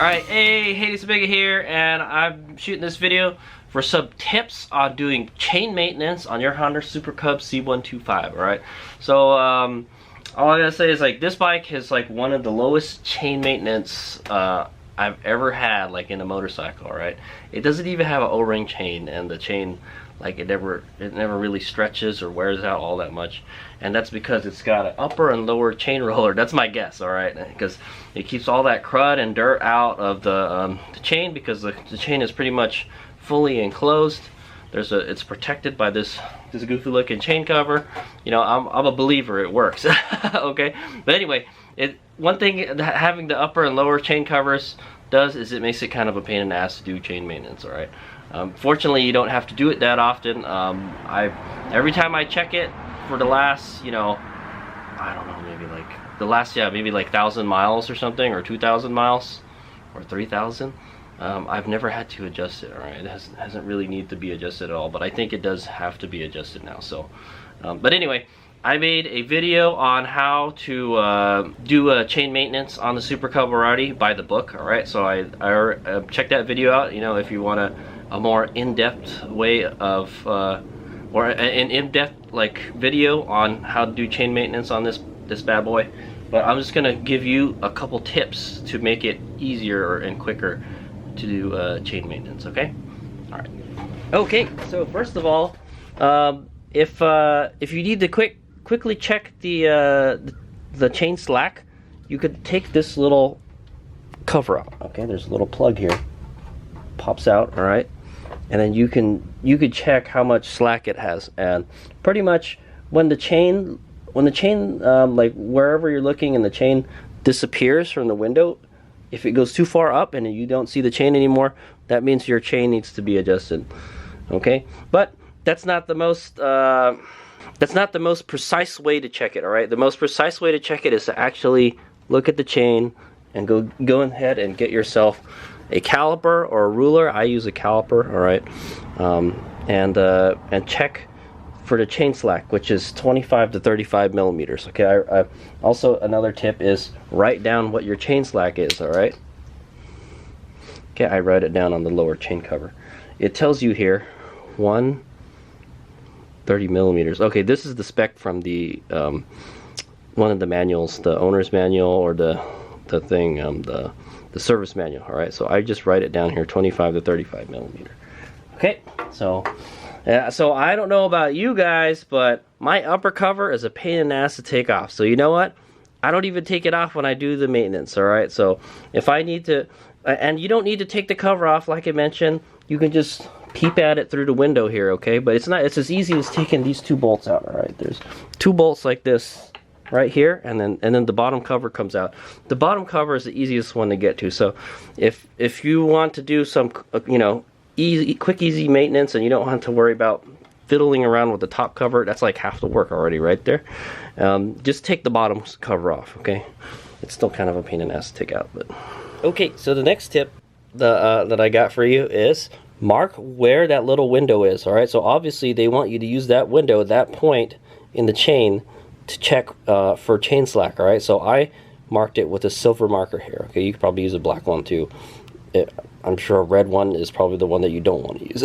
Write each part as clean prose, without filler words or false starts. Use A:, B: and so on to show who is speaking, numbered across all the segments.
A: Alright, hey, it's Piggy here, and I'm shooting this video for some tips on doing chain maintenance on your Honda Super Cub C125, alright? So, all I gotta say is, like, this bike is, like, one of the lowest chain maintenance, I've ever had, like, in a motorcycle, alright? It doesn't even have an O-ring chain, and the chain, like, it never really stretches or wears out all that much, and that's because it's got an upper and lower chain roller. That's my guess, all right, because it keeps all that crud and dirt out of the chain, because the chain is pretty much fully enclosed. It's protected by this goofy looking chain cover. You know, I'm a believer it works. Okay, but anyway, one thing that having the upper and lower chain covers does is it makes it kind of a pain in the ass to do chain maintenance, all right? Fortunately, you don't have to do it that often. Every time I check it for the last, you know, I don't know, maybe like the last, maybe like 1,000 miles or something, or 2,000 miles, or 3,000. I've never had to adjust it. All right, it hasn't really need to be adjusted at all, but I think it does have to be adjusted now. So, but anyway, I made a video on how to do chain maintenance on the Super Cub already by the book. All right, so I checked that video out. You know, if you want a more in-depth way of or an in-depth like video on how to do chain maintenance on this bad boy. But I'm just gonna give you a couple tips to make it easier and quicker to do chain maintenance. Okay, all right. Okay, so first of all, if you need to quickly check the chain slack, you could take this little cover out. Okay, there's a little plug here, pops out, all right, and then you could check how much slack it has, and pretty much when the chain like wherever you're looking and the chain disappears from the window, if it goes too far up and you don't see the chain anymore, that means your chain needs to be adjusted. Okay, but that's not the most precise way to check it. All right, the most precise way to check it is to actually look at the chain and go ahead and get yourself a caliper or a ruler. I use a caliper, all right, and check for the chain slack, which is 25 to 35 millimeters. Okay, I also, another tip is write down what your chain slack is. All right. Okay, I write it down on the lower chain cover. It tells you here 30 millimeters. Okay, this is the spec from the one of the manuals, the owner's manual, or the service manual. All right, so I just write it down here, 25 to 35 millimeter. Okay, so I don't know about you guys, but my upper cover is a pain in the ass to take off. So you know what? I don't even take it off when I do the maintenance. All right, so if I need to, and you don't need to take the cover off, like I mentioned, you can just peep at it through the window here. Okay, but it's as easy as taking these two bolts out. All right, there's two bolts like this right here, and then the bottom cover comes out. The bottom cover is the easiest one to get to. So if you want to do some you know, quick easy maintenance, and you don't have to worry about fiddling around with the top cover, that's like half the work already right there. Just take the bottom cover off. Okay, it's still kind of a pain in the ass to take out, but okay. So the next tip that I got for you is mark where that little window is. All right, so obviously they want you to use that window, that point in the chain, to check for chain slack. All right, so I marked it with a silver marker here. Okay, you could probably use a black one too. I'm sure a red one is probably the one that you don't want to use.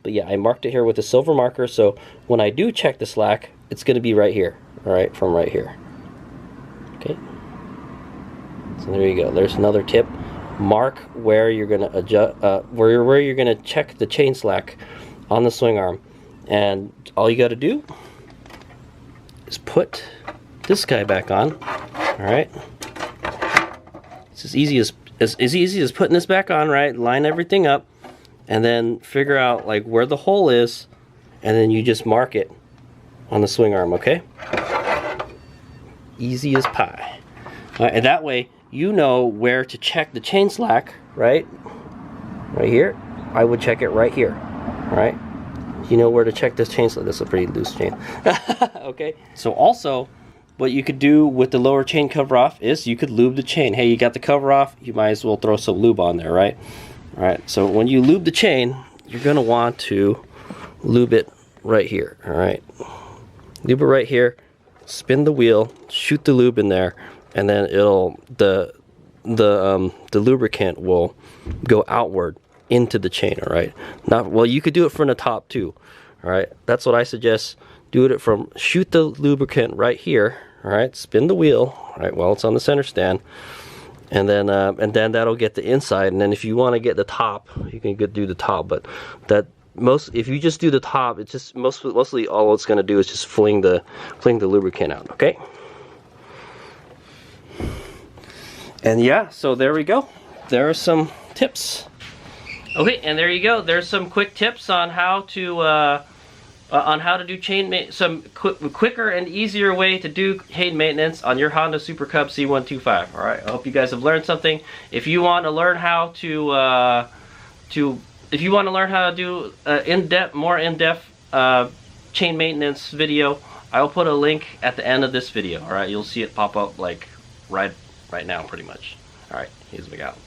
A: But yeah, I marked it here with a silver marker, so when I do check the slack, it's going to be right here. All right, from right here. Okay, so there you go. There's another tip. Mark where you're going to adjust, where you're going to check the chain slack on the swing arm, and all you got to do is put this guy back on. All right, it's as easy as putting this back on. Right, line everything up, and then figure out like where the hole is, and then you just mark it on the swing arm. Okay, easy as pie. All right, and that way you know where to check the chain slack. Right here, I would check it right here. All right, you know where to check this chain slack. This is a pretty loose chain. Okay, so also what you could do with the lower chain cover off is you could lube the chain. Hey, you got the cover off, you might as well throw some lube on there, right? All right, so when you lube the chain, you're going to want to lube it right here. All right, lube it right here, spin the wheel, shoot the lube in there, and then the lubricant will go outward into the chain. All right. Not well. You could do it from the top too. All right. That's what I suggest. Do it from shoot the lubricant right here. All right. Spin the wheel. All right. While it's on the center stand. And then that'll get the inside. And then if you want to get the top, you can do the top. But if you just do the top, it's just mostly all it's going to do is just fling the lubricant out. Okay. And yeah, so there we go. There are some tips. Okay, and there you go. There's some quick tips on how to do chain maintenance. Some quicker and easier way to do chain maintenance on your Honda Super Cub C125. All right. I hope you guys have learned something. If you want to learn how to do more in-depth chain maintenance video, I'll put a link at the end of this video. All right. You'll see it pop up like right now, pretty much. All right. Here's what we got.